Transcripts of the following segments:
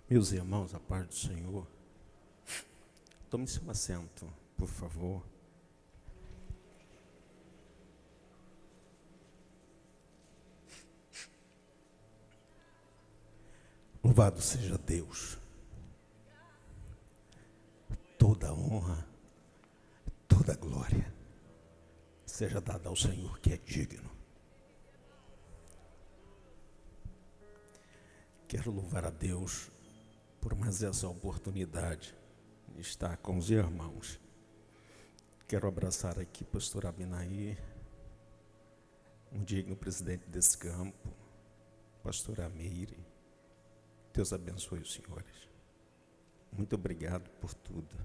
Meus irmãos, a paz do Senhor, tome seu assento, por favor. Louvado seja Deus. Toda honra, toda glória seja dada ao Senhor, que é digno. Quero louvar a Deus por mais essa oportunidade de estar com os irmãos. Quero abraçar aqui pastor Abinaí, um digno presidente desse campo, pastor Amire. Deus abençoe os senhores. Muito obrigado por tudo,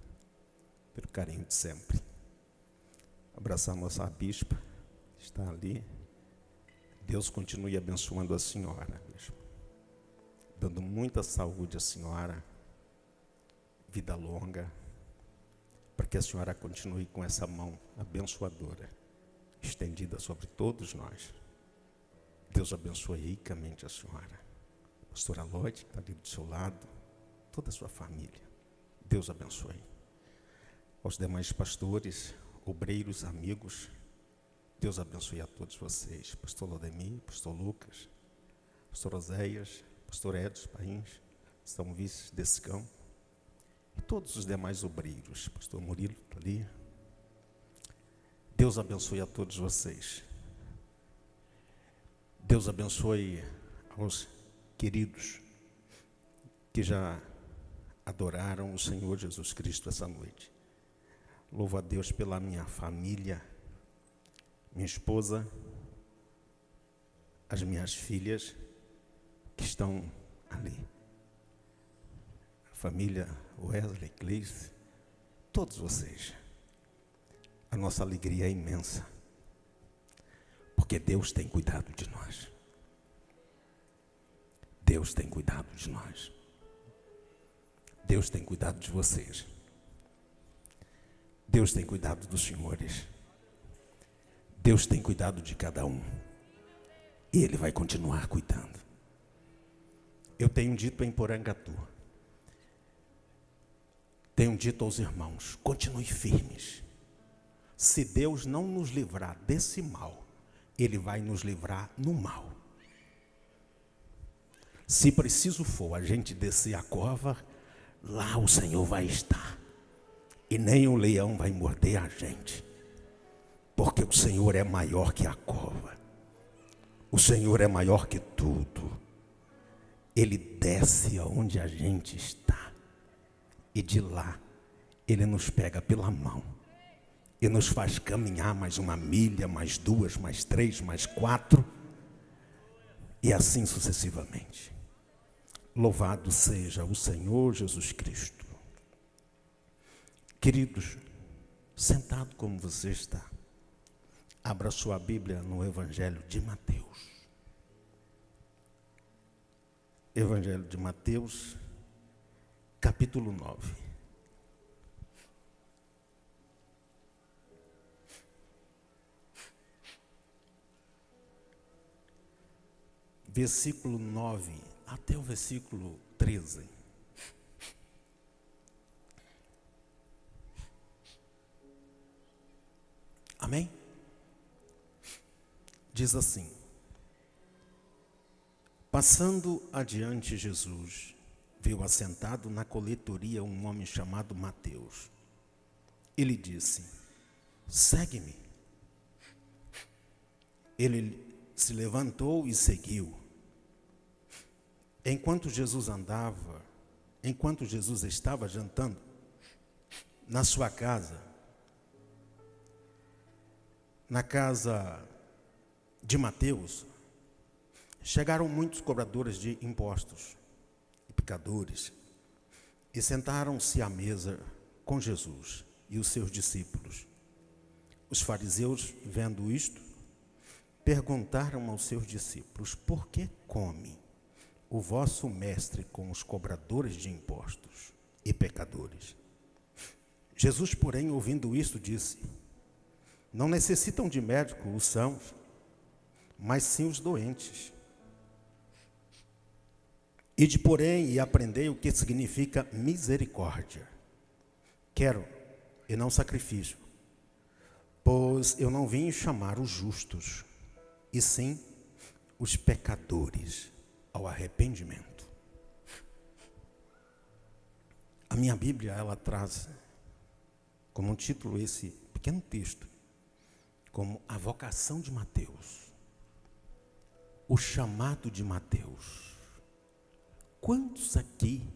pelo carinho de sempre. Abraçar a nossa bispa, que está ali. Deus continue abençoando a senhora, bispo, dando muita saúde à senhora, vida longa, para que a senhora continue com essa mão abençoadora, estendida sobre todos nós. Deus abençoe ricamente a senhora. Pastora Lloyd, que está ali do seu lado, toda a sua família. Deus abençoe. Aos demais pastores, obreiros, amigos, Deus abençoe a todos vocês. Pastor Lodemir, pastor Lucas, pastor Oséias, pastor Edson Pains, são vices desse campo, e todos os demais obreiros, pastor Murilo está ali. Deus abençoe a todos vocês. Deus abençoe aos queridos que já adoraram o Senhor Jesus Cristo essa noite. Louvo a Deus pela minha família, minha esposa, as minhas filhas que estão ali. A família Wesley, Cleice, todos vocês. A nossa alegria é imensa, porque Deus tem cuidado de nós. Deus tem cuidado de nós. Deus tem cuidado de vocês. Deus tem cuidado dos senhores. Deus tem cuidado de cada um. E Ele vai continuar cuidando. Eu tenho dito em Porangatu, tenho dito aos irmãos, continue firmes. Se Deus não nos livrar desse mal, Ele vai nos livrar no mal. Se preciso for a gente descer a cova, lá o Senhor vai estar. E nem o leão vai morder a gente. Porque o Senhor é maior que a cova. O Senhor é maior que tudo. Ele desce aonde a gente está. E de lá, Ele nos pega pela mão. E nos faz caminhar mais 1 milha, mais 2, mais 3, mais 4. E assim sucessivamente. Louvado seja o Senhor Jesus Cristo. Queridos, sentado como você está, abra sua Bíblia no Evangelho de Mateus. Evangelho de Mateus, capítulo 9. Versículo 9 até o versículo 13. Amém? Diz assim: passando adiante Jesus, viu assentado na coletoria um homem chamado Mateus. Ele disse: segue-me. Ele se levantou e seguiu. Enquanto Jesus estava jantando na sua casa, na casa de Mateus, chegaram muitos cobradores de impostos e pecadores e sentaram-se à mesa com Jesus e os seus discípulos. Os fariseus, vendo isto, perguntaram aos seus discípulos: por que come o vosso mestre com os cobradores de impostos e pecadores? Jesus, porém, ouvindo isto, disse: não necessitam de médico os sãos, mas sim os doentes. Ide, porém, e aprendei o que significa misericórdia. Quero, e não sacrifício, pois eu não vim chamar os justos, e sim os pecadores ao arrependimento. A minha Bíblia, ela traz como um título esse pequeno texto, como a vocação de Mateus, o chamado de Mateus. Quantos aqui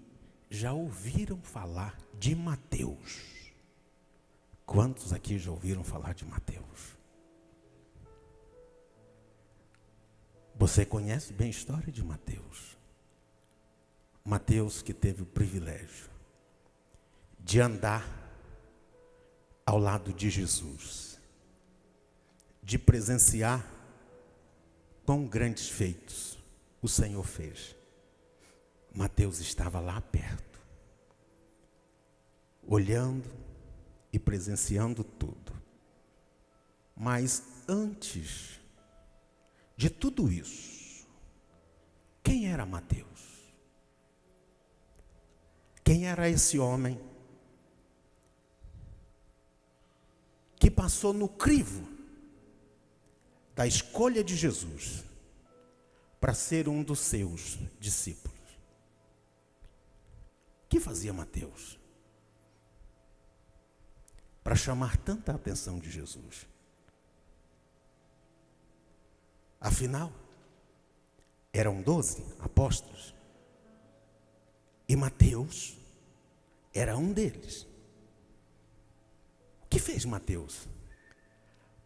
já ouviram falar de Mateus? Quantos aqui já ouviram falar de Mateus? Você conhece bem a história de Mateus? Mateus que teve o privilégio de andar ao lado de Jesus, de presenciar quão grandes feitos o Senhor fez. Mateus estava lá perto, olhando e presenciando tudo. Mas antes de tudo isso, quem era Mateus? Quem era esse homem que passou no crivo da escolha de Jesus para ser um dos seus discípulos? O que fazia Mateus para chamar tanta atenção de Jesus? Afinal, eram 12 apóstolos e Mateus era um deles. O que fez Mateus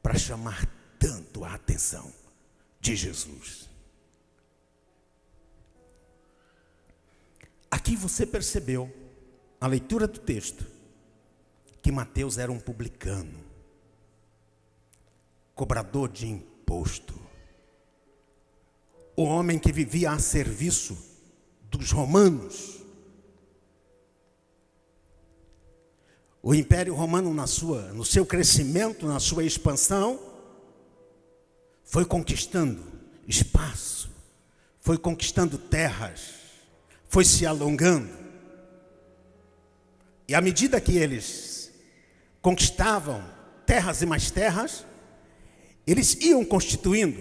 para chamar tanto a atenção de Jesus? Aqui você percebeu, a leitura do texto, que Mateus era um publicano, cobrador de imposto, o homem que vivia a serviço dos romanos. O Império Romano, no seu crescimento, na sua expansão, foi conquistando espaço, foi conquistando terras, foi se alongando. E à medida que eles conquistavam terras e mais terras, eles iam constituindo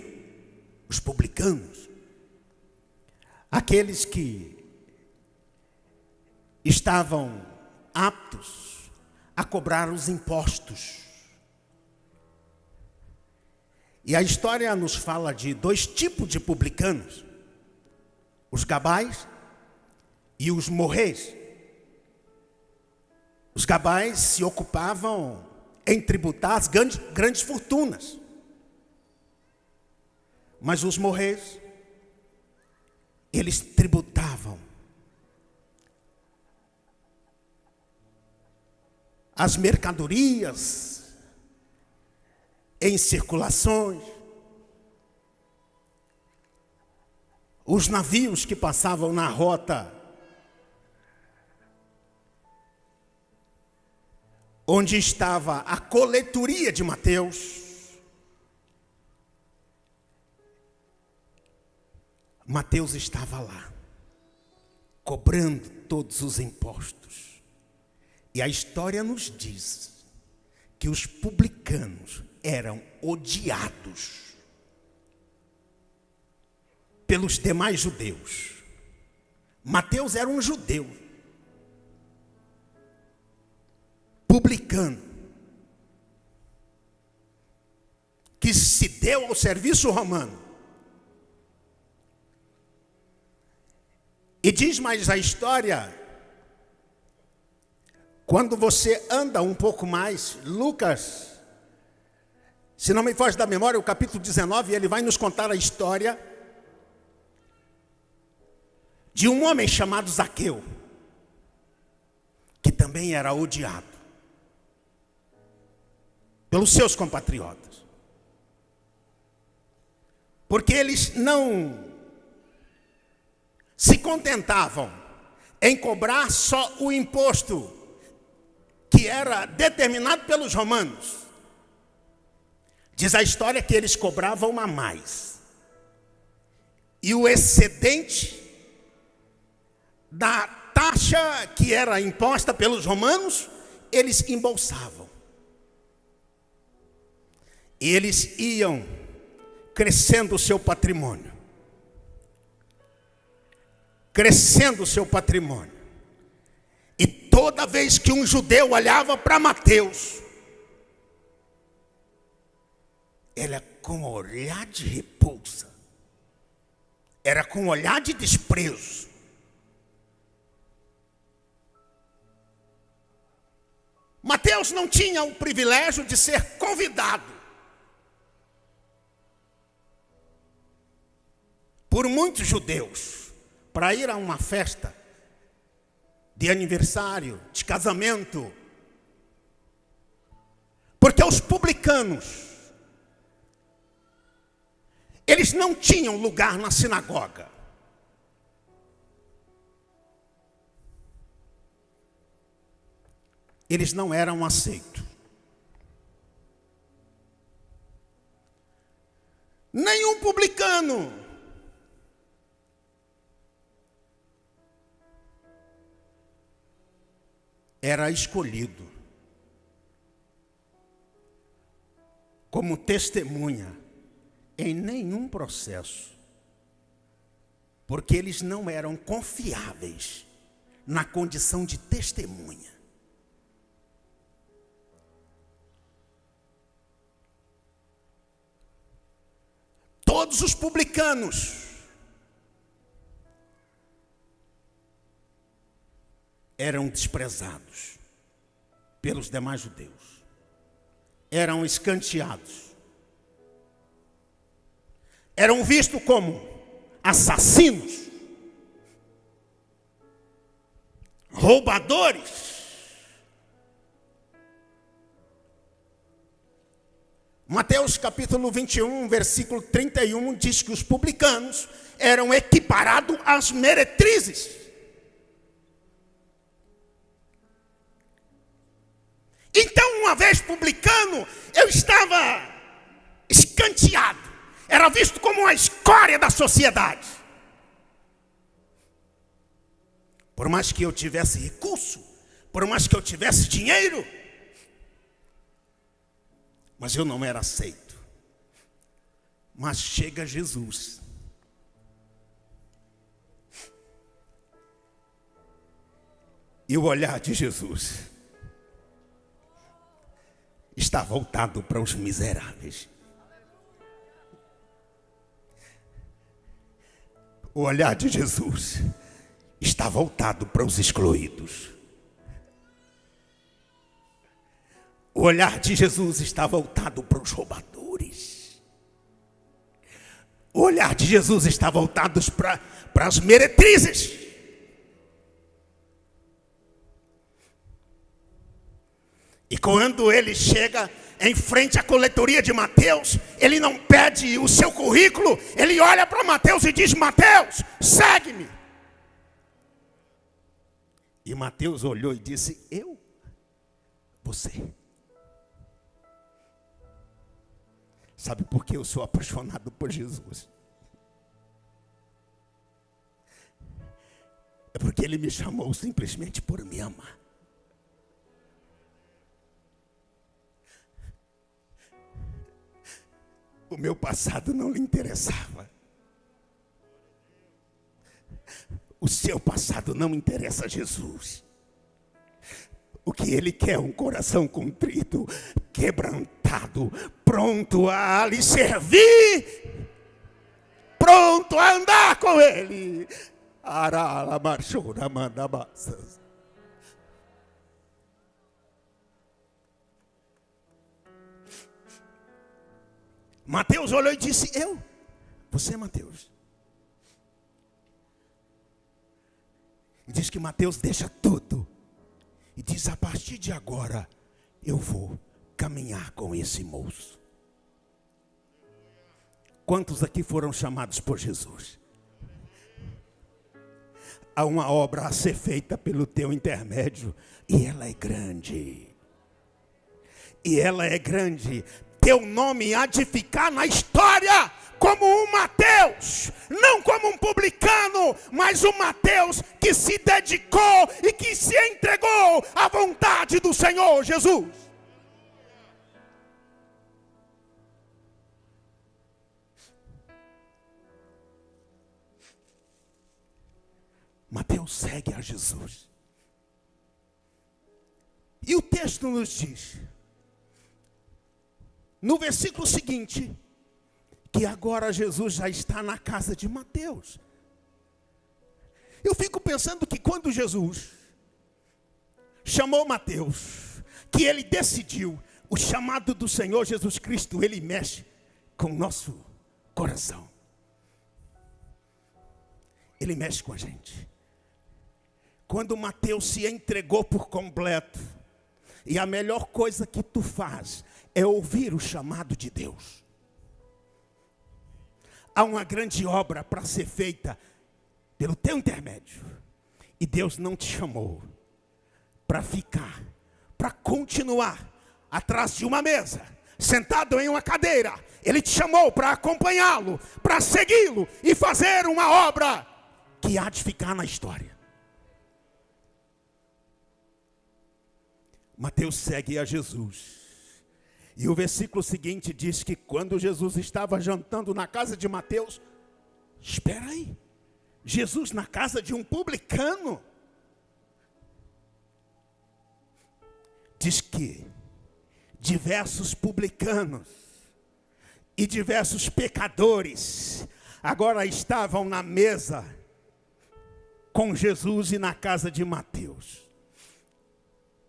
os publicanos, aqueles que estavam aptos a cobrar os impostos. E a história nos fala de 2 tipos de publicanos: os gabais e os morreis. Os gabais se ocupavam em tributar as grandes fortunas. Mas os morreis, eles tributavam as mercadorias em circulações, os navios que passavam na rota onde estava a coletoria de Mateus. Mateus estava lá, cobrando todos os impostos. E a história nos diz que os publicanos eram odiados pelos demais judeus. Mateus era um judeu, publicano, que se deu ao serviço romano. E diz mais a história, quando você anda um pouco mais, Lucas, se não me foge da memória, o capítulo 19, ele vai nos contar a história de um homem chamado Zaqueu, que também era odiado pelos seus compatriotas, porque eles não se contentavam em cobrar só o imposto que era determinado pelos romanos. Diz a história que eles cobravam a mais, e o excedente da taxa que era imposta pelos romanos, eles embolsavam. E eles iam crescendo o seu patrimônio. Crescendo o seu patrimônio. E toda vez que um judeu olhava para Mateus, era com um olhar de repulsa. Era com um olhar de desprezo. Mateus não tinha o privilégio de ser convidado por muitos judeus para ir a uma festa de aniversário, de casamento. Porque os publicanos, eles não tinham lugar na sinagoga. Eles não eram aceitos. Nenhum publicano era escolhido como testemunha em nenhum processo, porque eles não eram confiáveis na condição de testemunha. Todos os publicanos eram desprezados pelos demais judeus, eram escanteados, eram vistos como assassinos, roubadores. Mateus capítulo 21, versículo 31, diz que os publicanos eram equiparados às meretrizes. Então, uma vez publicano, eu estava escanteado. Era visto como uma escória da sociedade. Por mais que eu tivesse recurso, por mais que eu tivesse dinheiro, mas eu não era aceito. Mas chega Jesus. E o olhar de Jesus está voltado para os miseráveis. O olhar de Jesus está voltado para os excluídos. O olhar de Jesus está voltado para os roubadores. O olhar de Jesus está voltado para as meretrizes. E quando ele chega em frente à coletoria de Mateus, ele não pede o seu currículo, ele olha para Mateus e diz: Mateus, segue-me. E Mateus olhou e disse: eu? Você? Sabe por que eu sou apaixonado por Jesus? É porque ele me chamou simplesmente por me amar. O meu passado não lhe interessava. O seu passado não interessa a Jesus. O que ele quer é um coração contrito, quebrantado, pronto a lhe servir, pronto a andar com ele. Arala marchura mandabaças. Mateus olhou e disse: eu? Você, Mateus? E diz que Mateus deixa tudo. E diz: a partir de agora, eu vou caminhar com esse moço. Quantos aqui foram chamados por Jesus? Há uma obra a ser feita pelo teu intermédio. E ela é grande. E ela é grande. Teu nome há de ficar na história como um Mateus, não como um publicano, mas um Mateus que se dedicou e que se entregou à vontade do Senhor Jesus. Mateus segue a Jesus. E o texto nos diz, no versículo seguinte, que agora Jesus já está na casa de Mateus. Eu fico pensando que quando Jesus chamou Mateus, que ele decidiu o chamado do Senhor Jesus Cristo, ele mexe com o nosso coração. Ele mexe com a gente. Quando Mateus se entregou por completo, e a melhor coisa que tu faz é ouvir o chamado de Deus. Há uma grande obra para ser feita pelo teu intermédio. E Deus não te chamou para ficar, para continuar atrás de uma mesa, sentado em uma cadeira. Ele te chamou para acompanhá-lo, para segui-lo e fazer uma obra que há de ficar na história. Mateus segue a Jesus. E o versículo seguinte diz que quando Jesus estava jantando na casa de Mateus, espera aí, Jesus na casa de um publicano? Diz que diversos publicanos e diversos pecadores agora estavam na mesa com Jesus e na casa de Mateus.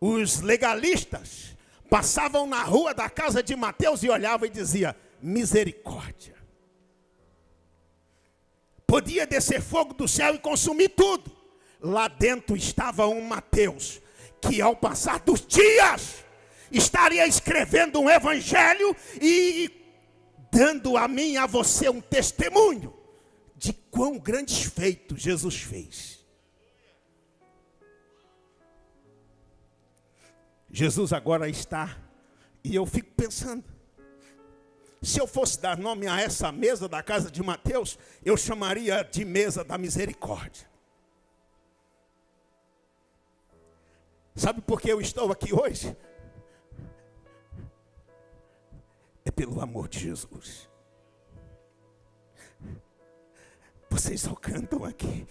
Os legalistas passavam na rua da casa de Mateus e olhavam e diziam, misericórdia. Podia descer fogo do céu e consumir tudo. Lá dentro estava um Mateus, que ao passar dos dias, estaria escrevendo um evangelho e dando a mim e a você um testemunho de quão grandes feitos Jesus fez. Jesus agora está, e eu fico pensando, se eu fosse dar nome a essa mesa da casa de Mateus, eu chamaria de mesa da misericórdia. Sabe por que eu estou aqui hoje? É pelo amor de Jesus. Vocês só cantam aqui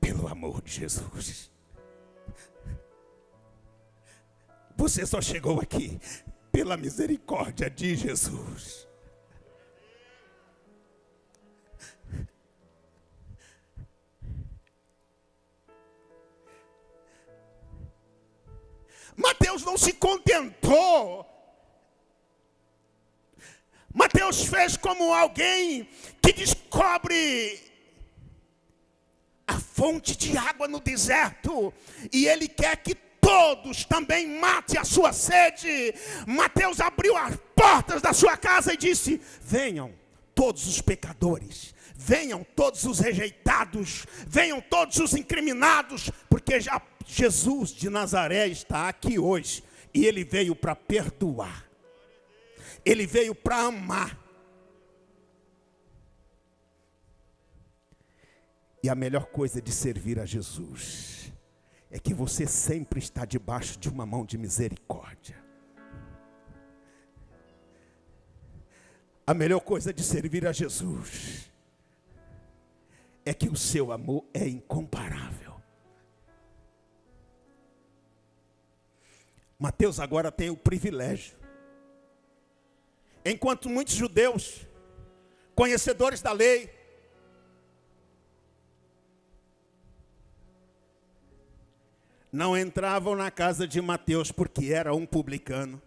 pelo amor de Jesus. Você só chegou aqui pela misericórdia de Jesus. Mateus não se contentou. Mateus fez como alguém que descobre a fonte de água no deserto, e ele quer que todos também matem a sua sede. Mateus abriu as portas da sua casa e disse, venham todos os pecadores, venham todos os rejeitados, venham todos os incriminados, porque já Jesus de Nazaré está aqui hoje, e ele veio para perdoar, ele veio para amar. E a melhor coisa de servir a Jesus é que você sempre está debaixo de uma mão de misericórdia. A melhor coisa de servir a Jesus é que o seu amor é incomparável. Mateus agora tem o privilégio. Enquanto muitos judeus, conhecedores da lei, não entravam na casa de Mateus porque era um publicano,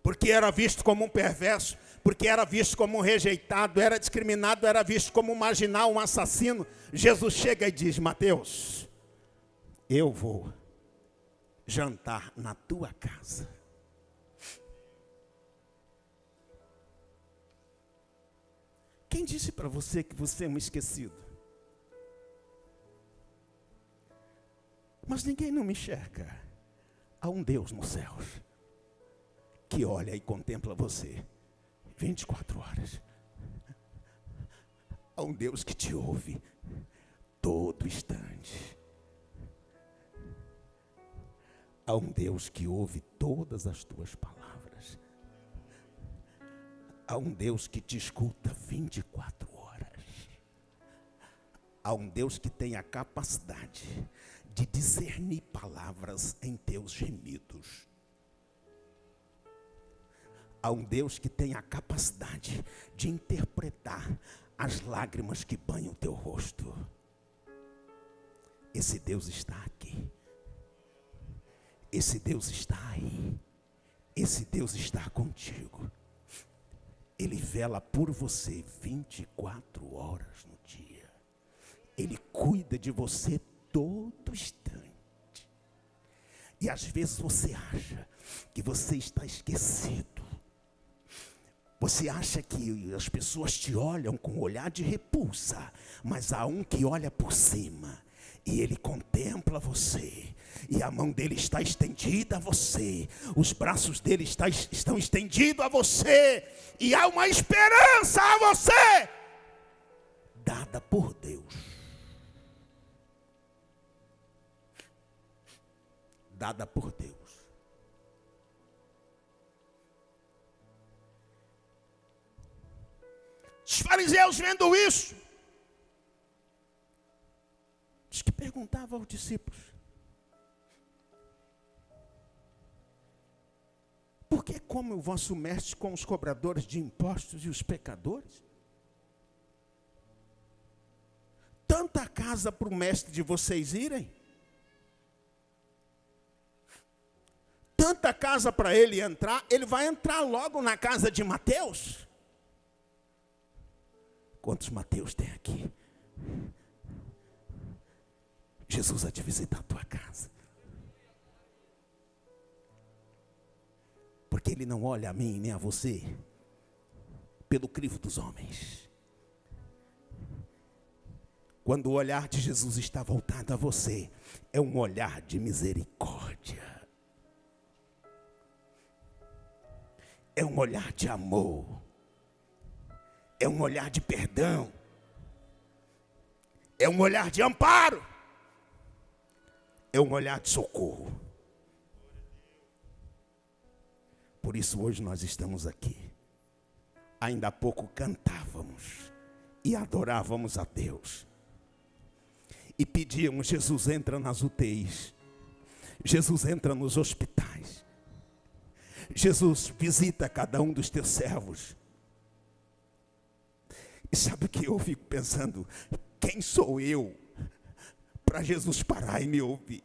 porque era visto como um perverso, porque era visto como um rejeitado, era discriminado, era visto como um marginal, um assassino. Jesus chega e diz, Mateus, eu vou jantar na tua casa. Quem disse para você que você é um esquecido? Mas ninguém não me enxerga. Há um Deus nos céus que olha e contempla você 24 horas. Há um Deus que te ouve todo instante. Há um Deus que ouve todas as tuas palavras. Há um Deus que te escuta 24 horas. Há um Deus que tem a capacidade de discernir palavras em teus gemidos. Há um Deus que tem a capacidade de interpretar as lágrimas que banham o teu rosto. Esse Deus está aqui. Esse Deus está aí. Esse Deus está contigo. Ele vela por você 24 horas no dia. Ele cuida de você todo instante. E às vezes você acha que você está esquecido. Você acha que as pessoas te olham com um olhar de repulsa, mas há um que olha por cima e ele contempla você, e a mão dele está estendida a você, os braços dele estão estendidos a você, e há uma esperança a você, dada por Deus. Dada por Deus. Os fariseus vendo isso, diz que perguntavam aos discípulos: por que come o vosso mestre com os cobradores de impostos e os pecadores? Tanta casa para o mestre de vocês irem? Tanta casa para ele entrar, ele vai entrar logo na casa de Mateus? Quantos Mateus tem aqui? Jesus há de visitar a tua casa. Porque ele não olha a mim nem a você pelo crivo dos homens. Quando o olhar de Jesus está voltado a você, é um olhar de misericórdia. É um olhar de amor. É um olhar de perdão. É um olhar de amparo. É um olhar de socorro. Por isso hoje nós estamos aqui. Ainda há pouco cantávamos e adorávamos a Deus. E pedíamos: Jesus, entra nas UTIs. Jesus, entra nos hospitais. Jesus, visita cada um dos teus servos. E sabe o que eu fico pensando? Quem sou eu para Jesus parar e me ouvir?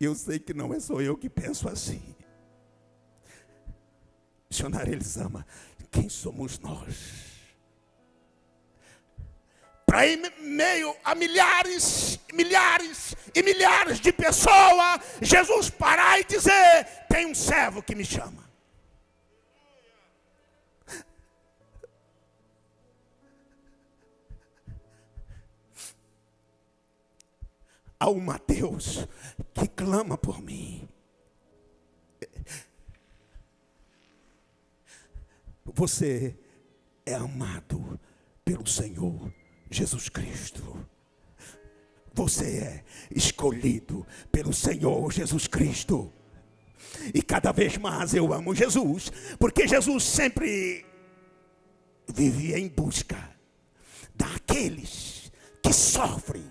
Eu sei que não é só eu que penso assim. Missionário Elisama, quem somos nós? Para ir meio a milhares e milhares de pessoas, Jesus parar e dizer: tem um servo que me chama. Há um Mateus que clama por mim. Você é amado pelo Senhor Jesus Cristo. Você é escolhido pelo Senhor Jesus Cristo. E cada vez mais eu amo Jesus, porque Jesus sempre vivia em busca daqueles que sofrem,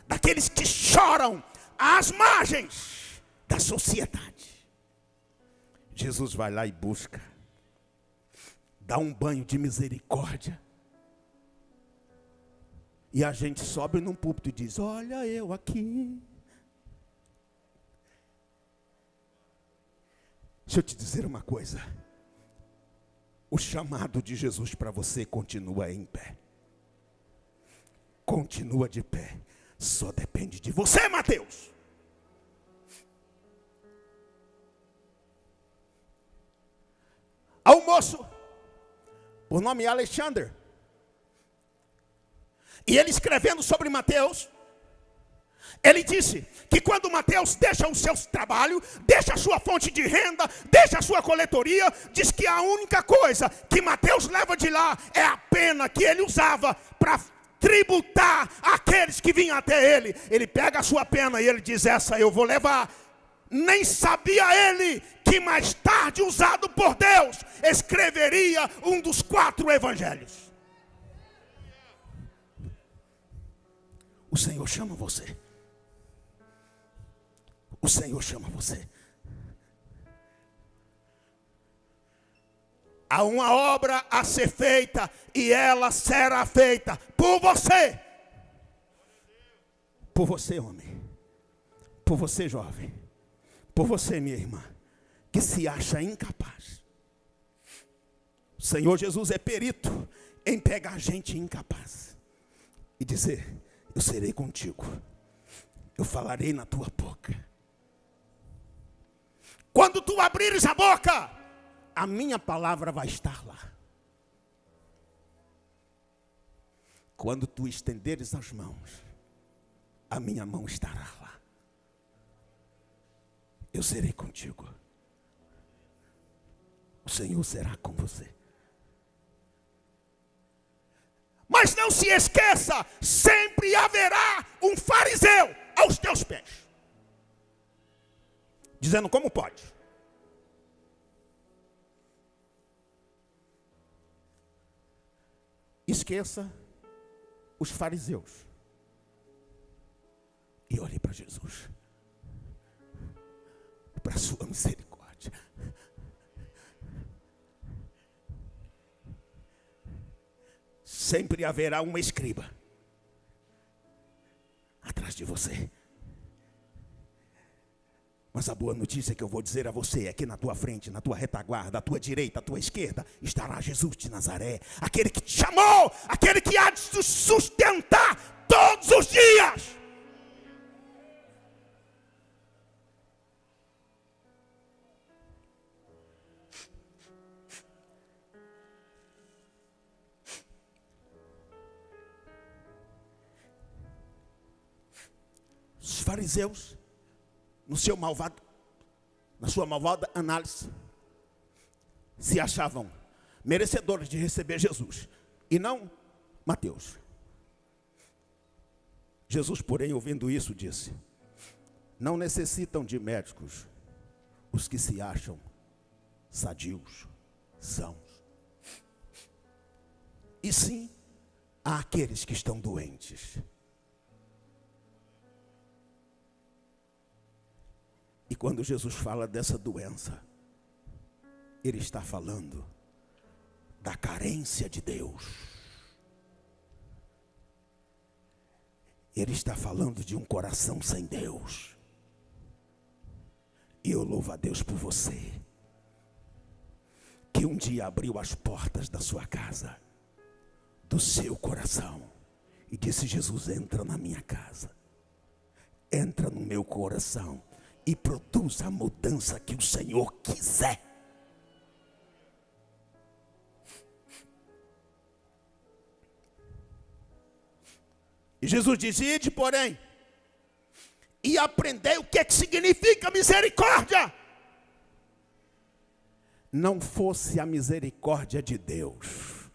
daqueles que choram às margens da sociedade. Jesus vai lá e busca, dá um banho de misericórdia. E a gente sobe num púlpito e diz: olha eu aqui. Deixa eu te dizer uma coisa. O chamado de Jesus para você continua em pé. Continua de pé. Só depende de você, Mateus. Há um moço, por nome Alexandre. E ele escrevendo sobre Mateus, Ele disse que quando Mateus deixa o seu trabalho, deixa a sua fonte de renda, deixa a sua coletoria, diz que a única coisa que Mateus leva de lá é a pena que ele usava para tributar aqueles que vinham até ele. Ele pega a sua pena e ele diz: essa eu vou levar. Nem sabia ele que mais tarde, usado por Deus, escreveria um dos 4 evangelhos. O Senhor chama você. O Senhor chama você. Há uma obra a ser feita e ela será feita por você. Por você, homem. Por você, jovem. Por você, minha irmã, que se acha incapaz. O Senhor Jesus é perito em pegar gente incapaz e dizer: eu serei contigo. Eu falarei na tua boca. Quando tu abrires a boca, a minha palavra vai estar lá. Quando tu estenderes as mãos, a minha mão estará lá. Eu serei contigo. O Senhor será com você. Mas não se esqueça, sempre haverá um fariseu aos teus pés, dizendo: como pode? Esqueça os fariseus e olhe para Jesus, para a sua misericórdia. Sempre haverá uma escriba atrás de você. Mas a boa notícia que eu vou dizer a você é que na tua frente, na tua retaguarda, à tua direita, à tua esquerda, estará Jesus de Nazaré, aquele que te chamou, aquele que há de te sustentar todos os dias. Os fariseus, na sua malvada análise, se achavam merecedores de receber Jesus, e não Mateus. Jesus, porém, ouvindo isso, disse: não necessitam de médicos os que se acham sadios, sãos, e sim àqueles que estão doentes. E quando Jesus fala dessa doença, Ele está falando da carência de Deus. Ele está falando de um coração sem Deus. E eu louvo a Deus por você, que um dia abriu as portas da sua casa, do seu coração, e disse: Jesus, entra na minha casa, entra no meu coração, e produz a mudança que o Senhor quiser. E Jesus diz: ide, porém, e aprendei o que é que significa misericórdia. Não fosse a misericórdia de Deus,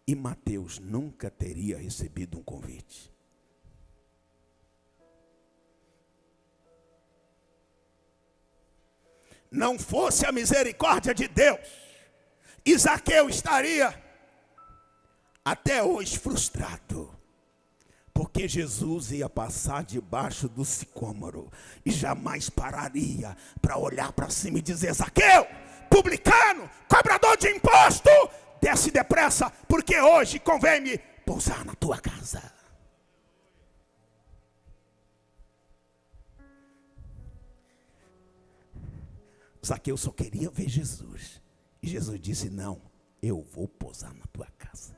e Mateus nunca teria recebido um convite. Não fosse a misericórdia de Deus, e Zaqueu estaria até hoje frustrado, porque Jesus ia passar debaixo do sicômoro e jamais pararia para olhar para cima e dizer: Zaqueu, publicano, cobrador de imposto, desce depressa, porque hoje convém-me pousar na tua casa. Zaqueu só queria ver Jesus. E Jesus disse: não, eu vou pousar na tua casa.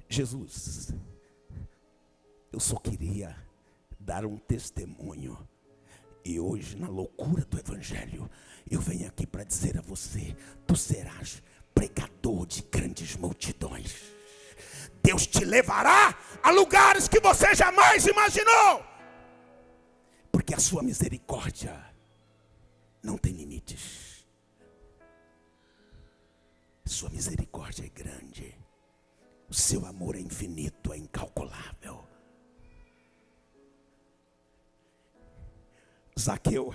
Jesus, eu só queria dar um testemunho. E hoje, na loucura do Evangelho, eu venho aqui para dizer a você: tu serás pregador salvador de grandes multidões. Deus te levará a lugares que você jamais imaginou. Porque a sua misericórdia não tem limites. Sua misericórdia é grande. O seu amor é infinito, é incalculável. Zaqueu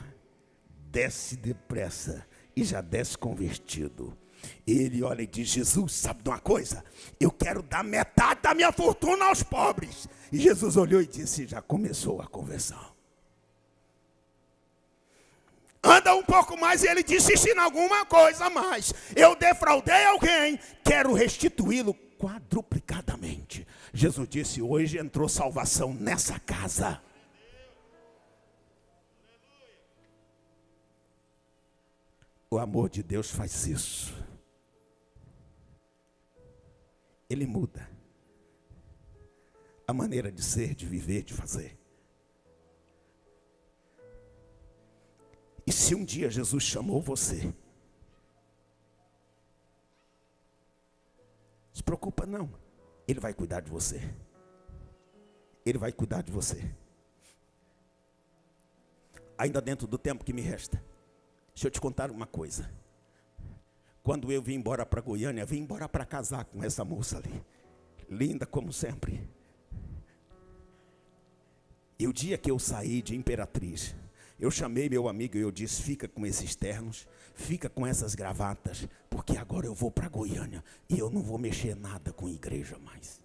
desce depressa e já desce convertido. Ele olha e diz: Jesus, sabe de uma coisa? Eu quero dar metade da minha fortuna aos pobres. E Jesus olhou e disse: já começou a conversão. Anda um pouco mais, e ele disse: ensina alguma coisa a mais. Eu defraudei alguém, quero restituí-lo quadruplicadamente. Jesus disse: hoje entrou salvação nessa casa. O amor de Deus faz isso. Ele muda a maneira de ser, de viver, de fazer. E se um dia Jesus chamou você, não se preocupa não. Ele vai cuidar de você. Ele vai cuidar de você. Ainda dentro do tempo que me resta, deixa eu te contar uma coisa. Quando eu vim embora para Goiânia, vim embora para casar com essa moça ali. Linda como sempre. E o dia que eu saí de Imperatriz, eu chamei meu amigo e eu disse: fica com esses ternos, fica com essas gravatas, porque agora eu vou para Goiânia e eu não vou mexer nada com igreja mais.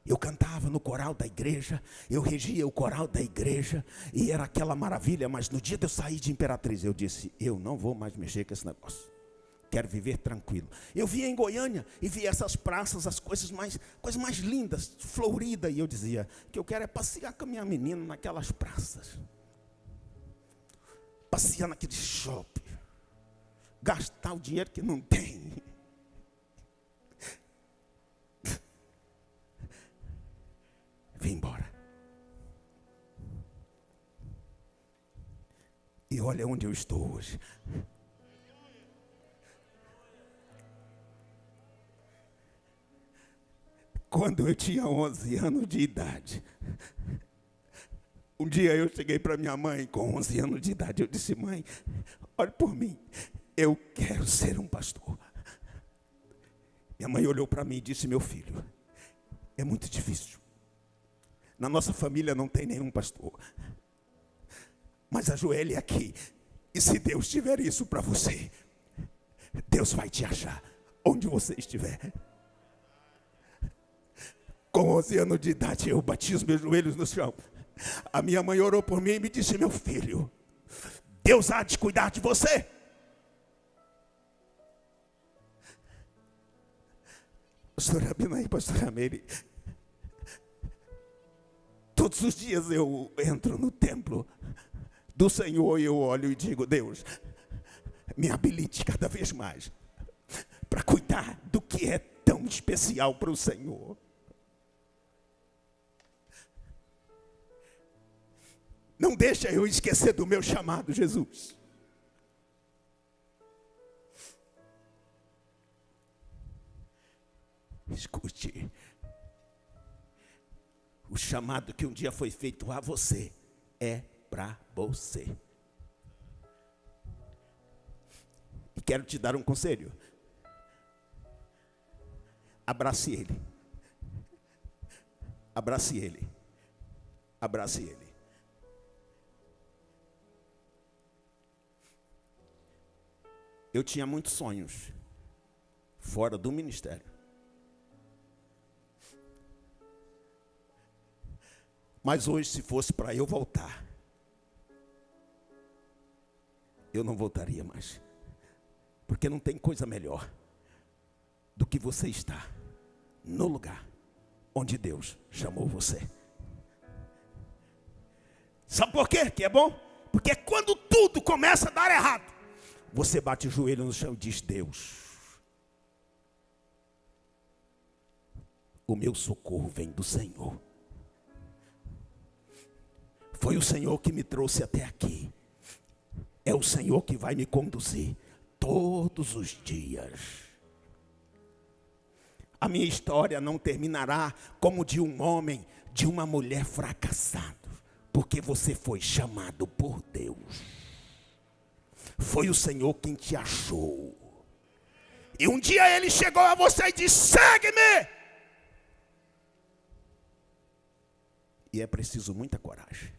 Eu cantava no coral da igreja, eu regia o coral da igreja, e era aquela maravilha, mas no dia de eu sair de Imperatriz, eu disse: eu não vou mais mexer com esse negócio. Quero viver tranquilo. Eu via em Goiânia e via essas praças, as coisas mais lindas, floridas, e eu dizia: que eu quero é passear com a minha menina naquelas praças. Passear naquele shopping. Gastar o dinheiro que não tem. Vim embora. E olha onde eu estou hoje. Quando eu tinha 11 anos de idade, um dia eu cheguei para minha mãe com 11 anos de idade. Eu disse: mãe, olhe por mim, eu quero ser um pastor. Minha mãe olhou para mim e disse: meu filho, é muito difícil. Na nossa família não tem nenhum pastor. Mas ajoelhe aqui. E se Deus tiver isso para você, Deus vai te achar onde você estiver. Com 11 anos de idade, eu bati os meus joelhos no chão. A minha mãe orou por mim e me disse: meu filho, Deus há de cuidar de você. Pastora Abinay, pastora Meire, todos os dias eu entro no templo do Senhor e eu olho e digo: Deus, me habilite cada vez mais para cuidar do que é tão especial para o Senhor. Não deixa eu esquecer do meu chamado, Jesus. Escute. O chamado que um dia foi feito a você é para você. E quero te dar um conselho. Abrace ele. Abrace ele. Abrace ele. Eu tinha muitos sonhos fora do ministério. Mas hoje, se fosse para eu voltar, eu não voltaria mais. Porque não tem coisa melhor do que você estar no lugar onde Deus chamou você. Sabe por quê que é bom? Porque quando tudo começa a dar errado, você bate o joelho no chão e diz: Deus, o meu socorro vem do Senhor. Foi o Senhor que me trouxe até aqui. É o Senhor que vai me conduzir. todos os dias. A minha história não terminará como de um homem, de uma mulher fracassado, porque você foi chamado por Deus. Foi o Senhor quem te achou. E um dia Ele chegou a você e disse: segue-me. E é preciso muita coragem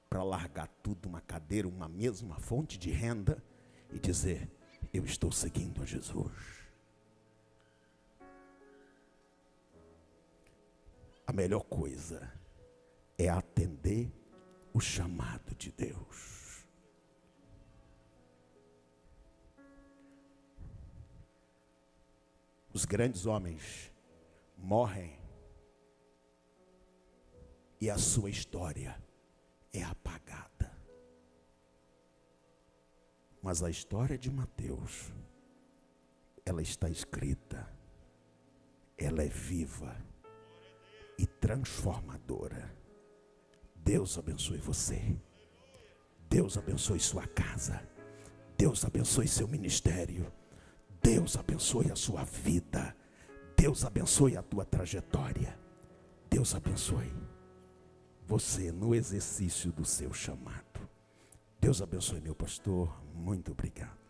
para largar tudo, uma cadeira, uma mesa, uma fonte de renda, e dizer: eu estou seguindo a Jesus. A melhor coisa é atender o chamado de Deus. Os grandes homens morrem e a sua história é apagada. Mas a história de Mateus, ela está escrita, ela é viva e transformadora. Deus abençoe você. Deus abençoe sua casa. Deus abençoe seu ministério. Deus abençoe a sua vida. Deus abençoe a tua trajetória. Deus abençoe você no exercício do seu chamado. Deus abençoe, meu pastor. Muito obrigado.